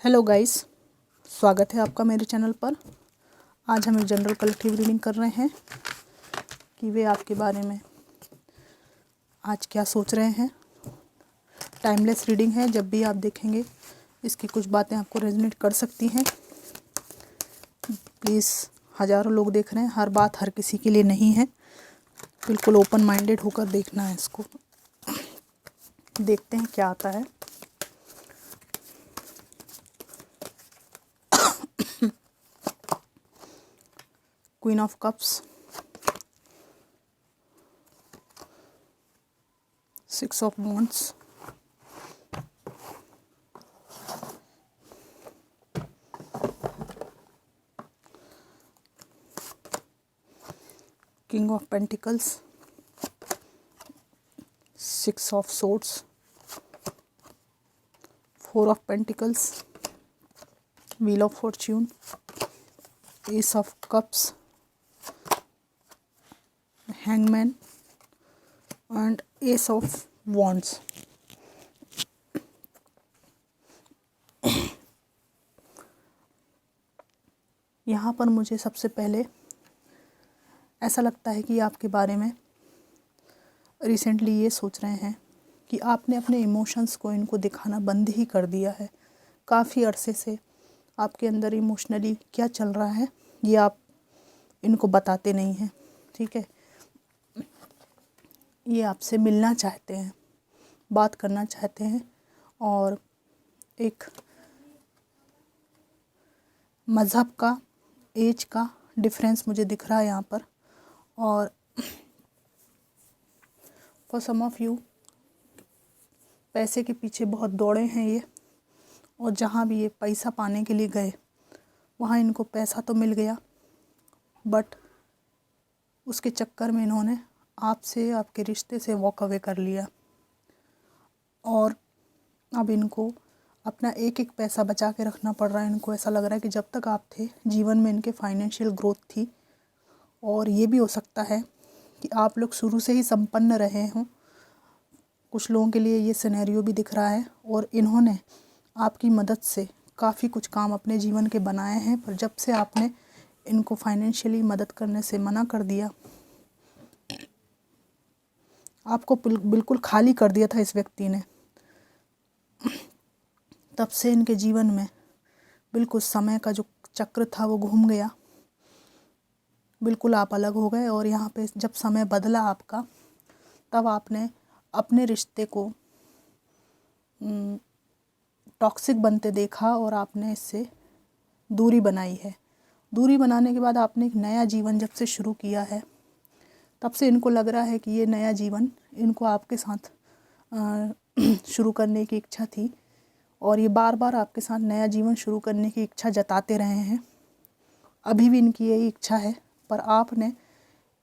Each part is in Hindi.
हेलो गाइस, स्वागत है आपका मेरे चैनल पर। आज हम एक जनरल कलेक्टिव रीडिंग कर रहे हैं कि वे आपके बारे में आज क्या सोच रहे हैं। टाइमलेस रीडिंग है, जब भी आप देखेंगे इसकी कुछ बातें आपको रेजोनेट कर सकती हैं। प्लीज़, हज़ारों लोग देख रहे हैं, हर बात हर किसी के लिए नहीं है। बिल्कुल ओपन माइंडेड होकर देखना है इसको। देखते हैं क्या आता है। Queen of cups, 6 of wands, king of pentacles, 6 of swords, 4 of pentacles, wheel of Fortune, S of cups, hangman and S of wands। यहाँ पर मुझे सबसे पहले ऐसा लगता है कि आपके बारे में रिसेंटली ये सोच रहे हैं कि आपने अपने इमोशंस को इनको दिखाना बंद ही कर दिया है। काफ़ी अरसे से आपके अंदर इमोशनली क्या चल रहा है ये आप इनको बताते नहीं हैं, ठीक है। ये आपसे मिलना चाहते हैं, बात करना चाहते हैं और एक मज़हब का, एज का डिफरेंस मुझे दिख रहा है यहाँ पर। और फॉर सम ऑफ यू पैसे के पीछे बहुत दौड़े हैं ये, और जहाँ भी ये पैसा पाने के लिए गए वहाँ इनको पैसा तो मिल गया, बट उसके चक्कर में इन्होंने आपसे, आपके रिश्ते से वॉक अवे कर लिया। और अब इनको अपना एक एक पैसा बचा के रखना पड़ रहा है। इनको ऐसा लग रहा है कि जब तक आप थे जीवन में इनके फाइनेंशियल ग्रोथ थी, और ये भी हो सकता है कि आप लोग शुरू से ही संपन्न रहे हों। कुछ लोगों के लिए ये सिनेरियो भी दिख रहा है, और इन्होंने आपकी मदद से काफ़ी कुछ काम अपने जीवन के बनाए हैं, पर जब से आपने इनको फाइनेंशियली मदद करने से मना कर दिया, आपको बिल्कुल खाली कर दिया था इस व्यक्ति ने, तब से इनके जीवन में बिल्कुल समय का जो चक्र था वो घूम गया। बिल्कुल आप अलग हो गए, और यहाँ पे जब समय बदला आपका, तब आपने अपने रिश्ते को टॉक्सिक बनते देखा और आपने इससे दूरी बनाई है। दूरी बनाने के बाद आपने एक नया जीवन जब से शुरू किया है, तब से इनको लग रहा है कि ये नया जीवन इनको आपके साथ शुरू करने की इच्छा थी, और ये बार बार आपके साथ नया जीवन शुरू करने की इच्छा जताते रहे हैं। अभी भी इनकी यही इच्छा है, पर आपने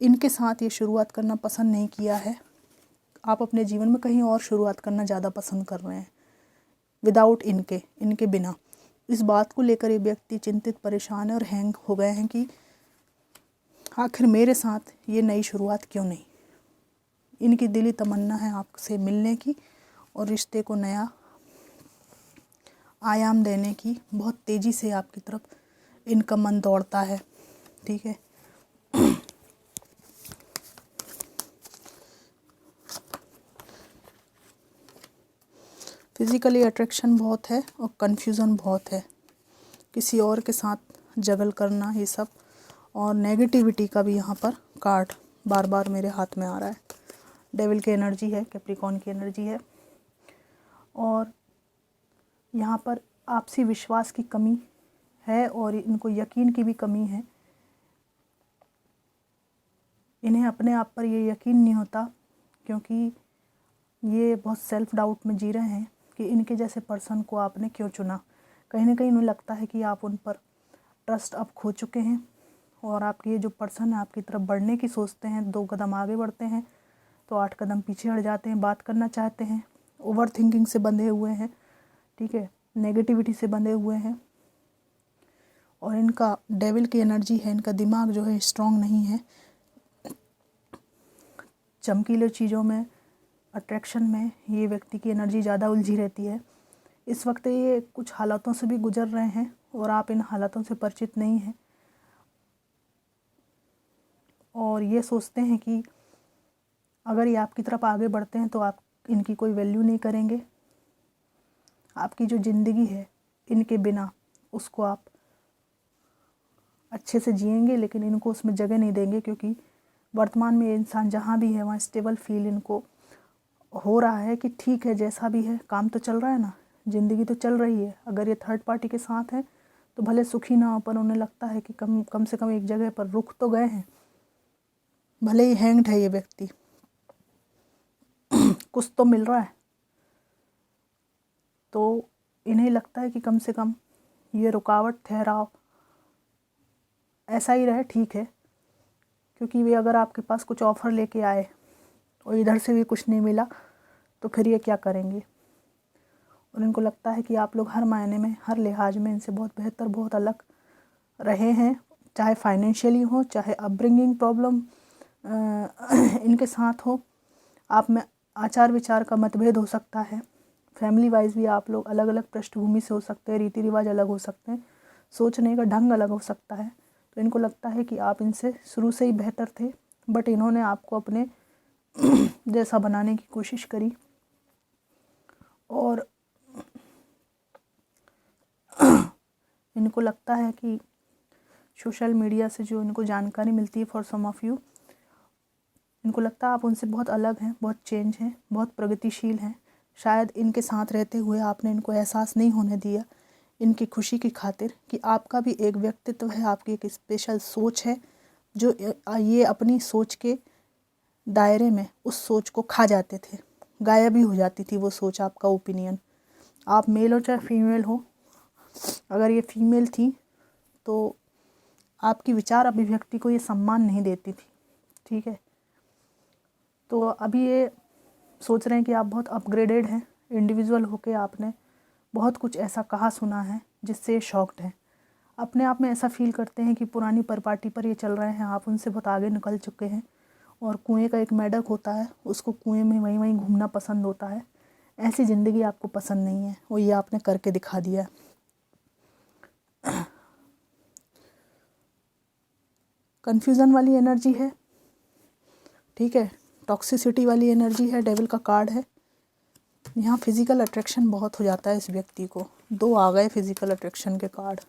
इनके साथ ये शुरुआत करना पसंद नहीं किया है। आप अपने जीवन में कहीं और शुरुआत करना ज़्यादा पसंद कर रहे हैं, विदाउट इनके बिना। इस बात को लेकर ये व्यक्ति चिंतित, परेशान और हैंग हो गए हैं कि आखिर मेरे साथ ये नई शुरुआत क्यों नहीं। इनकी दिली तमन्ना है आपसे मिलने की और रिश्ते को नया आयाम देने की। बहुत तेज़ी से आपकी तरफ इनका मन दौड़ता है, ठीक है। फिज़िकली अट्रैक्शन बहुत है और कन्फ्यूज़न बहुत है, किसी और के साथ जगल करना ये सब, और नेगेटिविटी का भी यहाँ पर कार्ड बार बार मेरे हाथ में आ रहा है। डेविल की एनर्जी है, कैप्रिकॉर्न की एनर्जी है, और यहाँ पर आपसी विश्वास की कमी है और इनको यकीन की भी कमी है। इन्हें अपने आप पर ये यकीन नहीं होता, क्योंकि ये बहुत सेल्फ डाउट में जी रहे हैं कि इनके जैसे पर्सन को आपने क्यों चुना। कहीं ना कहीं इन्हें लगता है कि आप उन पर ट्रस्ट अब खो चुके हैं, और आपके ये जो पर्सन है आपकी तरफ बढ़ने की सोचते हैं, 2 कदम आगे बढ़ते हैं तो 8 कदम पीछे हट जाते हैं। बात करना चाहते हैं, ओवर थिंकिंग से बंधे हुए हैं, ठीक है, नेगेटिविटी से बंधे हुए हैं, और इनका डेविल की एनर्जी है। इनका दिमाग जो है स्ट्रॉन्ग नहीं है। चमकीले चीज़ों में, अट्रैक्शन में ये व्यक्ति की एनर्जी ज़्यादा उलझी रहती है। इस वक्त ये कुछ हालातों से भी गुजर रहे हैं और आप इन हालातों से परिचित नहीं हैं और ये सोचते हैं कि अगर ये आपकी तरफ आगे बढ़ते हैं तो आप इनकी कोई वैल्यू नहीं करेंगे। आपकी जो ज़िंदगी है इनके बिना उसको आप अच्छे से जिएंगे, लेकिन इनको उसमें जगह नहीं देंगे, क्योंकि वर्तमान में इंसान जहाँ भी है वहाँ स्टेबल फील इनको हो रहा है कि ठीक है जैसा भी है, काम तो चल रहा है ना, ज़िंदगी तो चल रही है। अगर ये थर्ड पार्टी के साथ है तो भले सुखी ना हो, पर उन्हें लगता है कि कम से कम एक जगह पर रुक तो गए हैं। भले ही हैंग्ड है ये व्यक्ति, कुछ तो मिल रहा है, तो इन्हें लगता है कि कम से कम ये रुकावट ठहराव ऐसा ही रहे, ठीक है। क्योंकि वे अगर आपके पास कुछ ऑफ़र लेके आए और इधर से भी कुछ नहीं मिला तो फिर ये क्या करेंगे। और इनको लगता है कि आप लोग हर मायने में, हर लिहाज में इनसे बहुत बेहतर, बहुत अलग रहे हैं, चाहे फाइनेंशियली हो, चाहे अपब्रिंगिंग प्रॉब्लम इनके साथ हो, आप में आचार विचार का मतभेद हो सकता है, फैमिली वाइज भी आप लोग अलग अलग पृष्ठभूमि से हो सकते हैं, रीति रिवाज अलग हो सकते हैं, सोचने का ढंग अलग हो सकता है। तो इनको लगता है कि आप इनसे शुरू से ही बेहतर थे, बट इन्होंने आपको अपने जैसा बनाने की कोशिश करी और इनको लगता है कि सोशल मीडिया से जो इनको जानकारी मिलती है, फॉर सम ऑफ़ यू, इनको लगता है आप उनसे बहुत अलग हैं, बहुत चेंज हैं, बहुत प्रगतिशील हैं। शायद इनके साथ रहते हुए आपने इनको एहसास नहीं होने दिया, इनकी खुशी की खातिर, कि आपका भी एक व्यक्तित्व है, आपकी एक स्पेशल सोच है, जो ये अपनी सोच के दायरे में उस सोच को खा जाते थे, गायब ही हो जाती थी वो सोच, आपका ओपिनियन। आप मेल हो चाहे फीमेल हो, अगर ये फीमेल थी तो आपकी विचार अभिव्यक्ति को ये सम्मान नहीं देती थी, ठीक है। तो अभी ये सोच रहे हैं कि आप बहुत अपग्रेडेड हैं, इंडिविजुअल होके आपने बहुत कुछ ऐसा कहा सुना है जिससे ये शॉक्ड हैं। अपने आप में ऐसा फील करते हैं कि पुरानी परपाटी पर ये चल रहे हैं, आप उनसे बहुत आगे निकल चुके हैं और कुएं का एक मेंढक होता है, उसको कुएं में वहीं वहीं घूमना पसंद होता है। ऐसी ज़िंदगी आपको पसंद नहीं है, वो ये आपने करके दिखा दिया है। कन्फ्यूज़न वाली एनर्जी है, ठीक है, टॉक्सिसिटी वाली एनर्जी है, डेविल का कार्ड है। यहाँ फिज़िकल अट्रैक्शन बहुत हो जाता है इस व्यक्ति को, 2 आ गए फिज़िकल अट्रैक्शन के कार्ड,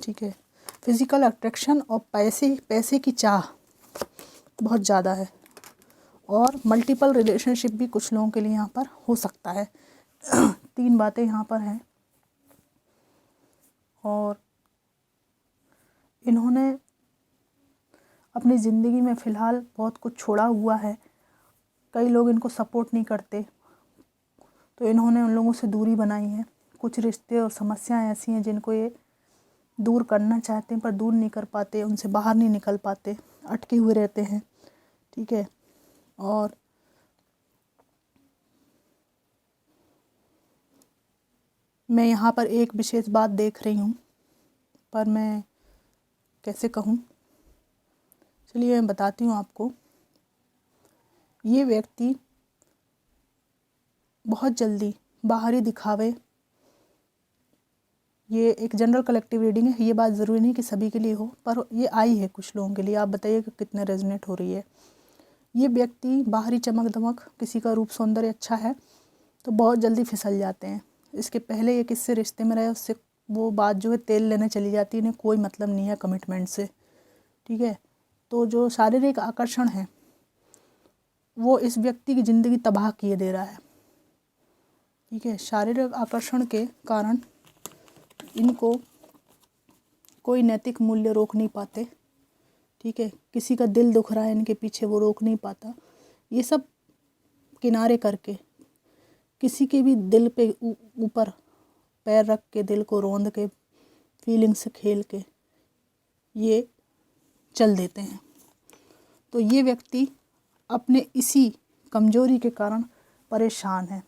ठीक है। फिज़िकल अट्रैक्शन और पैसे की चाह बहुत ज़्यादा है और मल्टीपल रिलेशनशिप भी कुछ लोगों के लिए यहाँ पर हो सकता है। 3 बातें यहाँ पर हैं और इन्होंने अपनी ज़िंदगी में फ़िलहाल बहुत कुछ छोड़ा हुआ है। कई लोग इनको सपोर्ट नहीं करते तो इन्होंने उन लोगों से दूरी बनाई है। कुछ रिश्ते और समस्याएं ऐसी हैं जिनको ये दूर करना चाहते हैं पर दूर नहीं कर पाते, उनसे बाहर नहीं निकल पाते, अटके हुए रहते हैं, ठीक है। और मैं यहाँ पर एक विशेष बात देख रही हूँ, पर मैं कैसे कहूँ, चलिए मैं बताती हूँ आपको। ये व्यक्ति बहुत जल्दी बाहरी दिखावे, ये एक जनरल कलेक्टिव रीडिंग है, ये बात ज़रूरी नहीं कि सभी के लिए हो, पर ये आई है कुछ लोगों के लिए। आप बताइए कि कितने रेजोनेट हो रही है। ये व्यक्ति बाहरी चमक दमक, किसी का रूप सौंदर्य अच्छा है तो बहुत जल्दी फिसल जाते हैं। इसके पहले ये किससे रिश्ते में रहे, उससे वो बात जो है तेल लेने चली जाती है, इन्हें कोई मतलब नहीं है कमिटमेंट से, ठीक है। तो जो शारीरिक आकर्षण है वो इस व्यक्ति की ज़िंदगी तबाह किए दे रहा है, ठीक है। शारीरिक आकर्षण के कारण इनको कोई नैतिक मूल्य रोक नहीं पाते, ठीक है। किसी का दिल दुख रहा है इनके पीछे, वो रोक नहीं पाता। ये सब किनारे करके किसी के भी दिल पे ऊपर पैर रख के, दिल को रोंद के, फीलिंग से खेल के ये चल देते हैं। तो ये व्यक्ति अपने इसी कमजोरी के कारण परेशान है,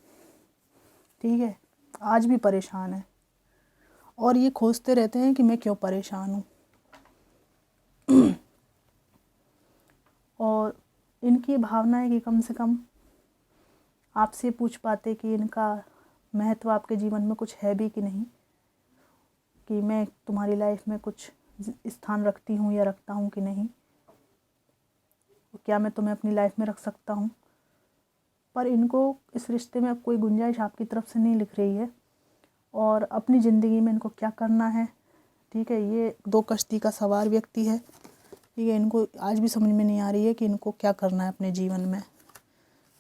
ठीक है, आज भी परेशान है और ये खोजते रहते हैं कि मैं क्यों परेशान हूँ। और इनकी भावना है कि कम से कम आपसे पूछ पाते कि इनका महत्व आपके जीवन में कुछ है भी कि नहीं, कि मैं तुम्हारी लाइफ में कुछ स्थान रखती हूँ या रखता हूँ कि नहीं, क्या मैं तुम्हें अपनी लाइफ में रख सकता हूँ। पर इनको इस रिश्ते में अब कोई गुंजाइश आपकी तरफ से नहीं लिख रही है, और अपनी ज़िंदगी में इनको क्या करना है। ठीक है, ये 2 कश्ती का सवार व्यक्ति है। ठीक है, इनको आज भी समझ में नहीं आ रही है कि इनको क्या करना है अपने जीवन में।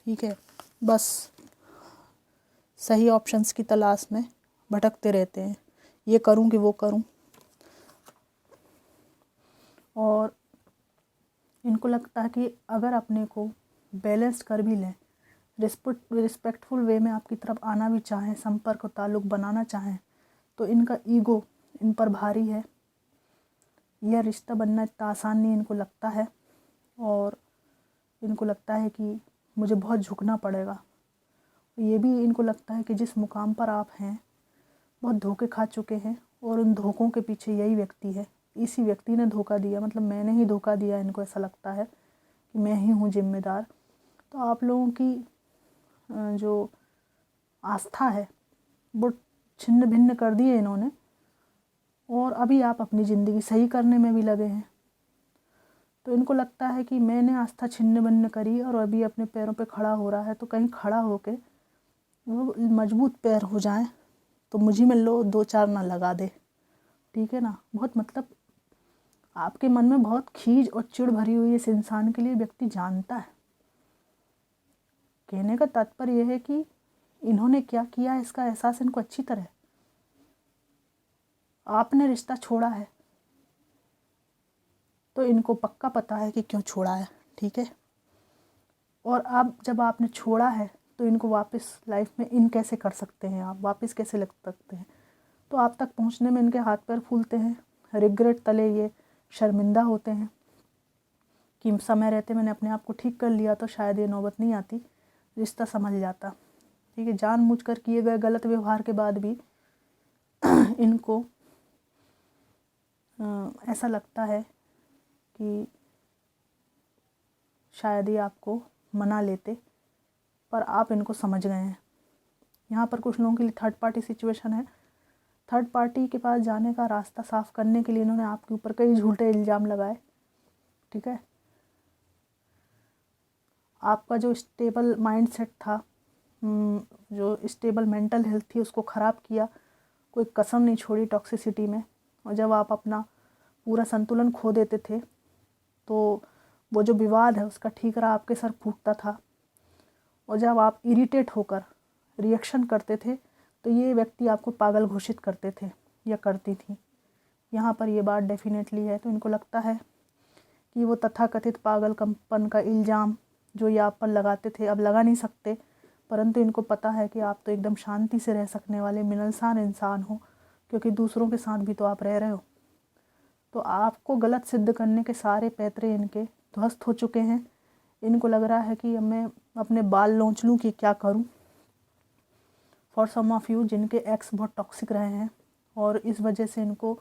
ठीक है, बस सही ऑप्शंस की तलाश में भटकते रहते हैं, ये करूं कि वो करूं। और इनको लगता है कि अगर अपने को बैलेंस कर भी लें, रिस्पेक्टफुल वे में आपकी तरफ आना भी चाहें, संपर्क और ताल्लुक़ बनाना चाहें, तो इनका ईगो इन पर भारी है। यह रिश्ता बनना इतना आसान नहीं इनको लगता है, और इनको लगता है कि मुझे बहुत झुकना पड़ेगा। ये भी इनको लगता है कि जिस मुकाम पर आप हैं बहुत धोखे खा चुके हैं, और उन धोखों के पीछे यही व्यक्ति है, इसी व्यक्ति ने धोखा दिया, मतलब मैंने ही धोखा दिया। इनको ऐसा लगता है कि मैं ही हूँ जिम्मेदार। तो आप लोगों की जो आस्था है वो छिन्न भिन्न कर दी है इन्होंने, और अभी आप अपनी ज़िंदगी सही करने में भी लगे हैं। तो इनको लगता है कि मैंने आस्था छिन्न भिन्न करी और अभी अपने पैरों पे खड़ा हो रहा है, तो कहीं खड़ा होके वो मजबूत पैर हो जाएं, तो मुझे में लो 2-4 ना लगा दे। ठीक है ना, बहुत मतलब आपके मन में बहुत खीज और चिढ़ भरी हुई इस इंसान के लिए व्यक्ति जानता है। कहने का तात्पर्य यह है कि इन्होंने क्या किया है इसका एहसास इनको अच्छी तरह। आपने रिश्ता छोड़ा है तो इनको पक्का पता है कि क्यों छोड़ा है। ठीक है, और अब जब आपने छोड़ा है तो इनको वापस लाइफ में इन कैसे कर सकते हैं, आप वापस कैसे लग सकते हैं। तो आप तक पहुंचने में इनके हाथ पैर फूलते हैं, रिग्रेट तले ये शर्मिंदा होते हैं कि समय रहते मैंने अपने आप को ठीक कर लिया तो शायद ये नौबत नहीं आती, रिश्ता संभल जाता। ठीक है, जानबूझकर किए गए गलत व्यवहार के बाद भी इनको ऐसा लगता है कि शायद ये आपको मना लेते, पर आप इनको समझ गए हैं। यहाँ पर कुछ लोगों के लिए थर्ड पार्टी सिचुएशन है। थर्ड पार्टी के पास जाने का रास्ता साफ करने के लिए इन्होंने आपके ऊपर कई झूठे इल्ज़ाम लगाए। ठीक है, आपका जो स्टेबल माइंडसेट था, जो स्टेबल मेंटल हेल्थ थी, उसको ख़राब किया, कोई कसम नहीं छोड़ी टॉक्सिसिटी में। और जब आप अपना पूरा संतुलन खो देते थे तो वो जो विवाद है उसका ठीकरा आपके सर फूटता था, और जब आप इरिटेट होकर रिएक्शन करते थे तो ये व्यक्ति आपको पागल घोषित करते थे या करती थी। यहाँ पर ये बात डेफिनेटली है। तो इनको लगता है कि वो तथाकथित पागलपन का इल्ज़ाम जो ये आप पर लगाते थे अब लगा नहीं सकते, परंतु इनको पता है कि आप तो एकदम शांति से रह सकने वाले मिलनसार इंसान हो, क्योंकि दूसरों के साथ भी तो आप रह रहे हो। तो आपको गलत सिद्ध करने के सारे पैतरे इनके ध्वस्त हो चुके हैं। इनको लग रहा है कि अब मैं अपने बाल नोच लूँ कि क्या करूँ। फॉर सम ऑफ यू जिनके एक्स बहुत टॉक्सिक रहे हैं और इस वजह से इनको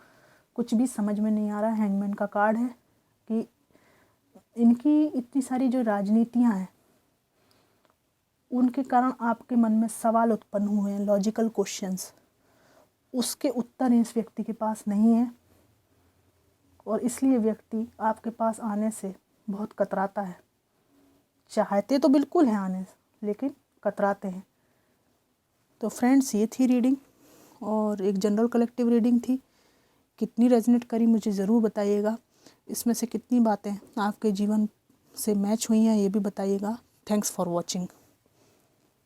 कुछ भी समझ में नहीं आ रहा, हैंगमैन का कार्ड है कि इनकी इतनी सारी जो राजनीतियाँ हैं उनके कारण आपके मन में सवाल उत्पन्न हुए हैं, लॉजिकल क्वेश्चंस, उसके उत्तर इस व्यक्ति के पास नहीं है, और इसलिए व्यक्ति आपके पास आने से बहुत कतराता है। चाहते तो बिल्कुल हैं आने से, लेकिन कतराते हैं। तो फ्रेंड्स, ये थी रीडिंग, और एक जनरल कलेक्टिव रीडिंग थी। कितनी रेजोनेट करी मुझे ज़रूर बताइएगा। इसमें से कितनी बातें आपके जीवन से मैच हुई हैं ये भी बताइएगा। Thanks for watching.